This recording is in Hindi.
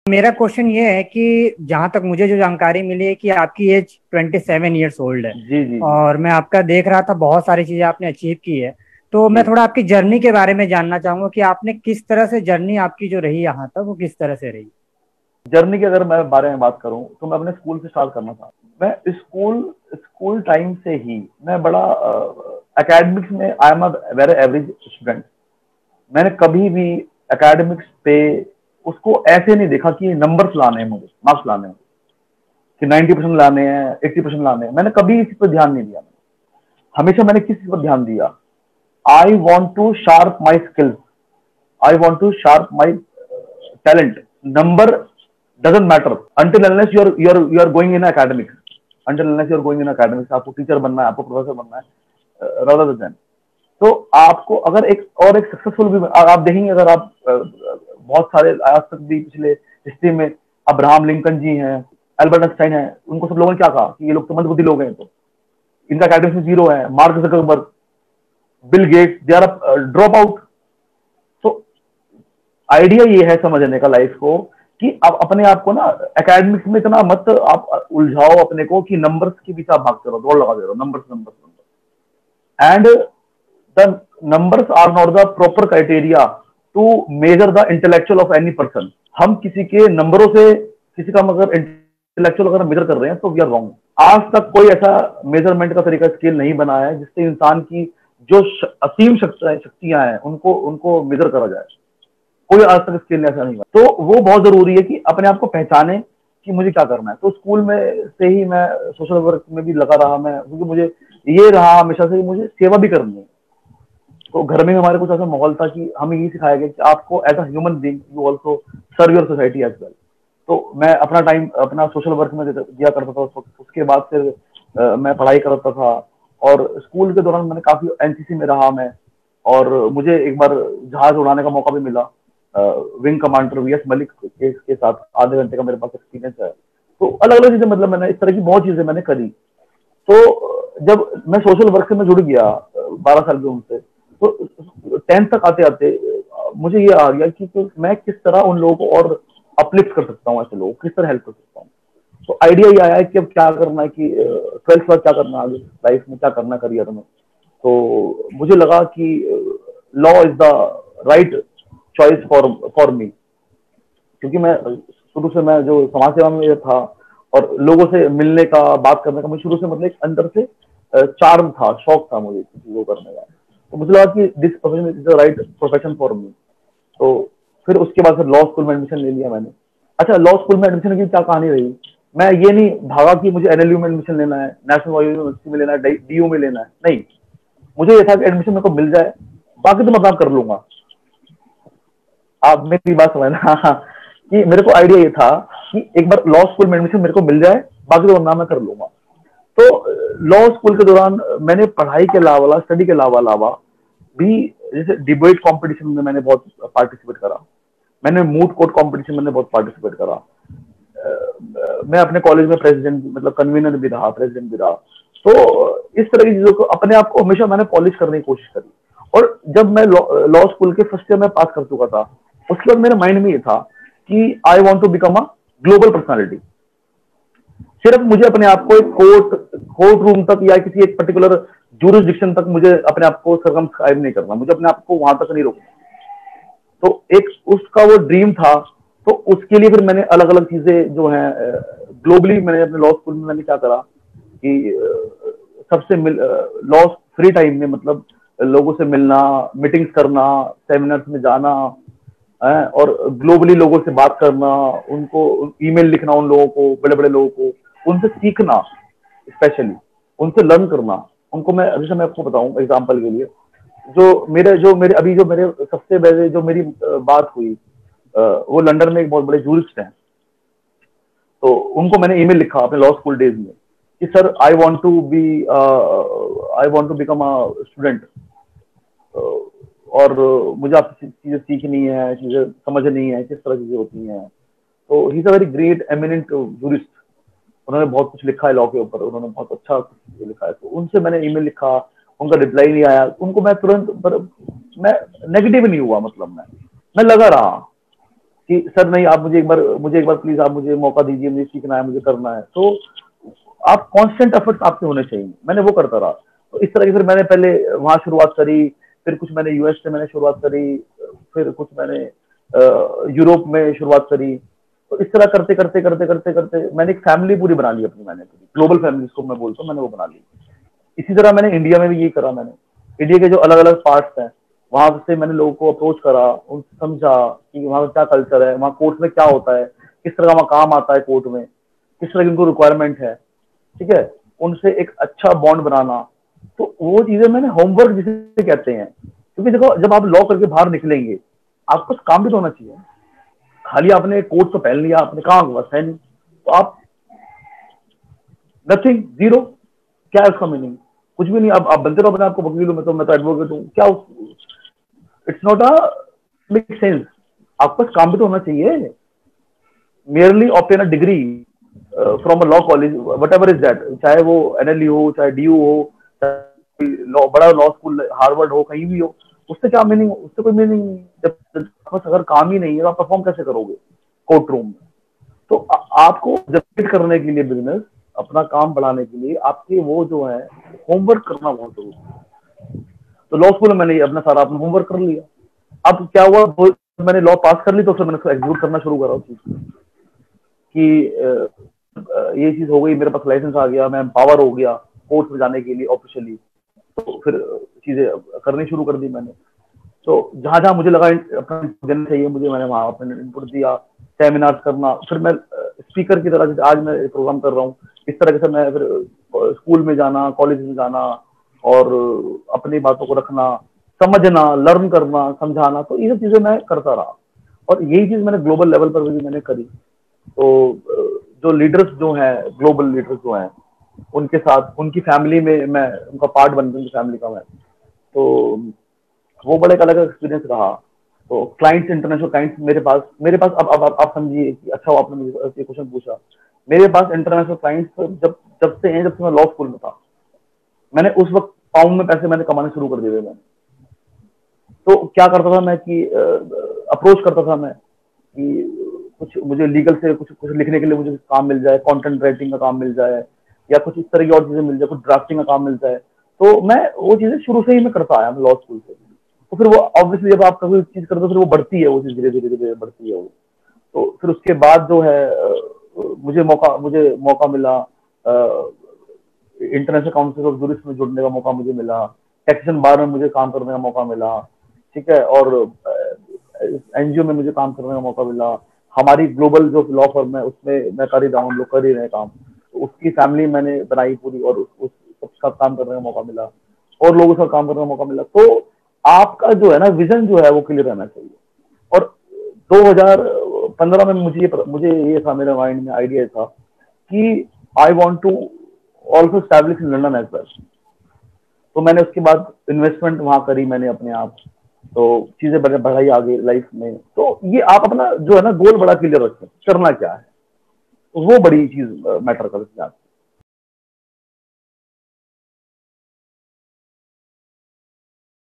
मेरा क्वेश्चन ये है कि जहां तक मुझे जो जानकारी मिली है कि आपकी एज 27 ईयर्स ओल्ड है। जी जी जी। और मैं आपका देख रहा था, बहुत सारी चीजें आपने अचीव की है। तो मैं जी। थोड़ा आपकी जर्नी के बारे में जानना चाहूंगा कि आपने किस तरह से जर्नी आपकी जो रही यहाँ तक, वो किस तरह से रही। जर्नी की अगर मैं बारे में बात करूं तो मैं अपने स्कूल से स्टार्ट करना था। मैं स्कूल स्कूल टाइम से ही मैं बड़ा एकेडमिक्स में I am a very average student. मैंने कभी भी एकेडमिक्स पे उसको ऐसे नहीं देखा कि नंबर्स लाने हैं, मुझे मार्क्स लाने हैं, कि 90% लाने हैं, 80% लाने हैं। मैंने कभी इस पर ध्यान नहीं दिया। हमेशा मैंने किस चीज पर ध्यान दिया? I want to sharp my skills, I want to sharp my talent. Number doesn't matter until unless you're going in academics, until unless you're going in academics। आपको टीचर बनना है, आपको प्रोफेसर बनना है, rather than तो आपको अगर एक सक्सेसफुल भी आप देखेंगे, अगर आप बहुत सारे आज तक भी पिछले हिस्ट्री में अब्राहम लिंकन जी हैं, एल्बर्ट आइंस्टाइन हैं, उनको सब लोगों ने क्या कहा कि ये लोग तो मंदबुद्धि लोग हैं, तो इनका एकेडमिक्स में जीरो है। Mark Zuckerberg, Bill Gates, they are drop out. तो आइडिया ये है समझने का लाइफ को कि आप अपने आप को ना एकेडमिक्स में इतना मत आप उलझाओ अपने को कि नंबर्स के पीछे आप भागते रहो, दौड़ लगा दे रहो, numbers numbers numbers. And the numbers are not the proper criteria to measure the intellectual of any person. हम किसी के नंबरों से किसी का अगर इंटेलेक्चुअल अगर मेजर कर रहे हैं तो वी आर रॉन्ग। आज तक कोई ऐसा मेजरमेंट का तरीका स्केल नहीं बना है जिससे इंसान की जो असीम शक्तियां हैं उनको उनको मेजर करा जाए। कोई आज तक स्किल ऐसा नहीं हुआ। तो वो बहुत जरूरी है कि अपने आप को पहचाने कि मुझे क्या करना है। तो स्कूल में से ही मैं सोशल वर्क में भी लगा रहा मैं, क्योंकि मुझे ये रहा हमेशा से मुझे सेवा भी करनी है। तो घर में हमारे कुछ ऐसा माहौल था कि हमें ये सिखाया गया कि आपको as a human being you also serve your society as well. तो मैं अपना टाइम अपना सोशल वर्क में दिया करता था उस वक्त। उसके बाद फिर मैं पढ़ाई करता था। और स्कूल के दौरान मैंने काफी एनसीसी में रहा मैं। और मुझे एक बार जहाज उड़ाने का मौका भी मिला, विंग कमांडर वीएस मलिक के साथ। आधे घंटे का मेरे पास एक्सपीरियंस है। तो अलग अलग चीजें, मतलब मैंने इस तरह की बहुत चीजें मैंने करी। तो जब मैं सोशल वर्क से मैं जुड़ गया 12 साल की उम्र से, तो 10th तक आते आते मुझे ये आ गया कि तो मैं किस तरह उन लोगों को और अपलिफ्ट कर सकता हूँ, ऐसे लोग किस तरह हेल्प कर सकता हूँ। तो आइडिया ये आया है कि अब क्या करना है, कि 12th बाद क्या करना है, आगे लाइफ में क्या करना है करियर में। तो मुझे लगा कि law is the right choice for me. क्योंकि मैं शुरू से मैं जो समाज सेवा में था और लोगों से मिलने का, बात करने का, मैं शुरू से मतलब एक अंदर से चार्म था, शौक था मुझे चीजों करने का। तो मुझे लगा कि this profession is the right profession for me. तो फिर उसके बाद फिर लॉ स्कूल में एडमिशन ले लिया मैंने। अच्छा, लॉ स्कूल में एडमिशन की क्या कहानी रही? मैं ये नहीं भागा कि मुझे एनएलयू में एडमिशन लेना है, नेशनल लॉ यूनिवर्सिटी में लेना है, डीयू में लेना है। नहीं, मुझे ये था कि एडमिशन मेरे को मिल जाए, बाकी तो मैं काम कर लूंगा। आप मेरी बात समझना कि मेरे को आइडिया ये था कि एक बार लॉ स्कूल में एडमिशन मेरे को मिल जाए, बाकी तो वरना मैं कर लूंगा। तो लॉ स्कूल के दौरान मैंने पढ़ाई के अलावा, स्टडी के अलावा अलावा भी, जैसे डिबेट कंपटीशन में मैंने बहुत पार्टिसिपेट करा। मैंने मूट कोर्ट कंपटीशन में बहुत पार्टिसिपेट करा। मैं अपने कॉलेज में प्रेसिडेंट, मतलब कन्वीनर भी रहा, प्रेसिडेंट भी रहा। तो इस तरह की चीजों को अपने आप को हमेशा मैंने पॉलिश करने की कोशिश करी। और जब मैं लॉ स्कूल के फर्स्ट ईयर में पास कर चुका था, उसके बाद मेरे माइंड में ये था कि I want to become a global personality. सिर्फ मुझे अपने आप को एक कोर्ट रूम तक या किसी एक पर्टिकुलर जूरिसडिक्शन तक मुझे अपने आप को सर्कमस्क्राइब नहीं करना, मुझे अपने आप को वहां तक नहीं रोकना। तो एक उसका वो ड्रीम था। तो उसके लिए फिर मैंने अलग अलग चीजें जो है ग्लोबली, मैंने अपने लॉ स्कूल में मैंने क्या करा कि सबसे लॉ फ्री टाइम में, मतलब लोगों से मिलना, मीटिंग्स करना, सेमिनार्स में जाना, और ग्लोबली लोगों से बात करना, उनको ईमेल लिखना, उन लोगों को, बड़े बड़े लोगों को, उनसे सीखना, स्पेशली उनसे लर्न करना उनको। मैं जैसे मैं आपको बताऊं एग्जांपल के लिए, जो मेरे सबसे पहले जो मेरी बात हुई, वो लंदन में एक बहुत बड़े जूरिस्ट हैं। तो उनको मैंने ईमेल लिखा अपने लॉ स्कूल डेज में कि sir I want to become a student, और मुझे आपसे चीजें सीखनी है, चीजें समझनी है, किस तरह चीजें होती हैं। तो he is a very great eminent jurist. उन्होंने बहुत कुछ लिखा है लॉ के ऊपर, उन्होंने बहुत अच्छा लिखा है। तो उनसे मैंने ईमेल लिखा, उनका रिप्लाई नहीं आया। उनको मैं तुरंत, मैं नेगेटिव नहीं हुआ, मतलब मैं लगा रहा कि सर नहीं, आप मुझे एक बार प्लीज आप मुझे मौका दीजिए, मुझे सीखना है, मुझे करना है। तो आप कांस्टेंट एफर्ट्स आपके होने चाहिए। मैंने वो करता रहा। तो इस तरह की फिर मैंने पहले वहां शुरुआत करी, फिर कुछ मैंने यूएस से मैंने शुरुआत करी, फिर कुछ मैंने यूरोप में शुरुआत करी। तो इस तरह करते करते करते करते करते मैंने एक फैमिली पूरी बना ली अपनी, मैंने पूरी ग्लोबल फैमिली जिसको मैं बोलता हूँ, मैंने वो बना ली। इसी तरह मैंने इंडिया में भी यही करा। मैंने इंडिया के जो अलग अलग पार्ट्स हैं वहां से मैंने लोगों को अप्रोच करा, उनसे समझा कि वहाँ का क्या कल्चर है, वहाँ कोर्ट में क्या होता है, किस तरह का वहाँ काम आता है कोर्ट में, किस तरह की उनको रिक्वायरमेंट है, ठीक है, उनसे एक अच्छा बॉन्ड बनाना। तो वो चीजें मैंने होमवर्क जिसे कहते हैं, क्योंकि देखो जब आप लॉ करके बाहर निकलेंगे आपको काम भी तो होना चाहिए। खाली आपने कोर्ट तो पहन लिया, आपने कहा बस है नहीं, तो आप नथिंग, जीरो, क्या है उसका मीनिंग? कुछ भी नहीं। आप बनते रहो अपने आपको वकील हूं, मैं तो एडवोकेट हूँ, क्या? It's not a make sense. आपको काम भी तो होना चाहिए। merely obtain a degree from a law college, whatever is that, चाहे वो एनएलयू हो, चाहे डीयू हो, चाहे बड़ा लॉ स्कूल हार्वर्ड हो, कहीं भी हो, उससे क्या मीनिंग? उससे कोई मीनिंग नहीं। जब अगर काम ही नहीं है तो आप परफॉर्म कैसे करोगे कोर्ट रूम में? तो आपको जनरेट करने के लिए बिजनेस, अपना काम बढ़ाने के लिए आपके वो जो है होमवर्क करना बहुत जरूरी है। तो लॉ स्कूल में मैंने अपना सारा अपना होमवर्क कर लिया। अब क्या हुआ, मैंने लॉ पास कर ली तो फिर मैंने उसको एग्जीक्यूट करना शुरू करा उस चीज कि ये चीज हो गई, मेरे पास लाइसेंस आ गया, मैं एम्पावर हो गया कोर्ट में जाने के लिए ऑफिशियली। तो फिर चीजें करनी शुरू कर दी मैंने। तो जहां जहां मुझे लगा अपना देना चाहिए मुझे, मैंने वहां अपने इनपुट दिया, सेमिनार्स करना। फिर मैं स्पीकर की तरह, जैसे आज मैं प्रोग्राम कर रहा हूँ, इस तरह से मैं फिर स्कूल में जाना, कॉलेज में जाना और अपनी बातों को रखना, समझना, लर्न करना, समझाना। तो ये सब चीजें मैं करता रहा और यही चीज मैंने ग्लोबल लेवल पर भी मैंने करी। तो जो लीडर्स जो हैं, ग्लोबल लीडर्स जो हैं, उनके साथ, उनकी फैमिली में मैं उनका पार्ट बन गया, उनकी फैमिली का मैं। तो वो बड़ा एक अलग एक्सपीरियंस रहा। तो क्लाइंट्स, इंटरनेशनल क्लाइंट्स मेरे पास अब आप समझिए कि अच्छा आपने मुझे ये क्वेश्चन पूछा। मेरे पास इंटरनेशनल क्लाइंट्स जब से हैं, जब से मैं लॉ स्कूल में था। मैंने उस वक्त पाउंड में पैसे मैंने कमाने शुरू कर दिए थे मैंने। तो क्या करता था मैं कि अप्रोच करता था मैं कि कुछ मुझे लीगल से कुछ कुछ लिखने के लिए मुझे काम मिल जाए, कंटेंट राइटिंग का काम मिल जाए, या कुछ इस तरह की और चीजें मिल जाए, कुछ ड्राफ्टिंग का काम मिल जाए। तो मैं वो चीजें शुरू से ही मैं करता आया लॉ स्कूल से। तो फिर वो ऑब्वियसली जब आप कोई चीज करते हो फिर वो बढ़ती है, वो चीज धीरे धीरे धीरे बढ़ती है वो। तो फिर उसके बाद जो है मुझे मौका मिला, इंटरनेशनल काउंसिल ऑफ जूरिस्ट में जुड़ने का मौका मुझे मिला, टैक्सेशन बार में मुझे काम करने का मौका मिला, ठीक है, और एनजीओ में मुझे काम करने का मौका मिला। हमारी ग्लोबल जो लॉ फर्म है उसमें मैं कर ही रहा हूँ, हम लोग कर ही रहे काम। तो उसकी फैमिली मैंने बनाई पूरी और उस सबके साथ काम करने का मौका मिला और लोगों के साथ काम करने का मौका मिला। तो आपका जो है ना विजन जो है वो क्लियर रहना चाहिए। और 2015 में मुझे ये था, मेरे माइंड में आइडिया था कि I want to also establish in London as well. तो मैंने उसके बाद इन्वेस्टमेंट वहां करी मैंने अपने आप। तो चीजें बढ़ाई आगे लाइफ में। तो ये आप अपना जो है ना गोल बड़ा क्लियर रखें, करना क्या है, वो बड़ी चीज मैटर करती है।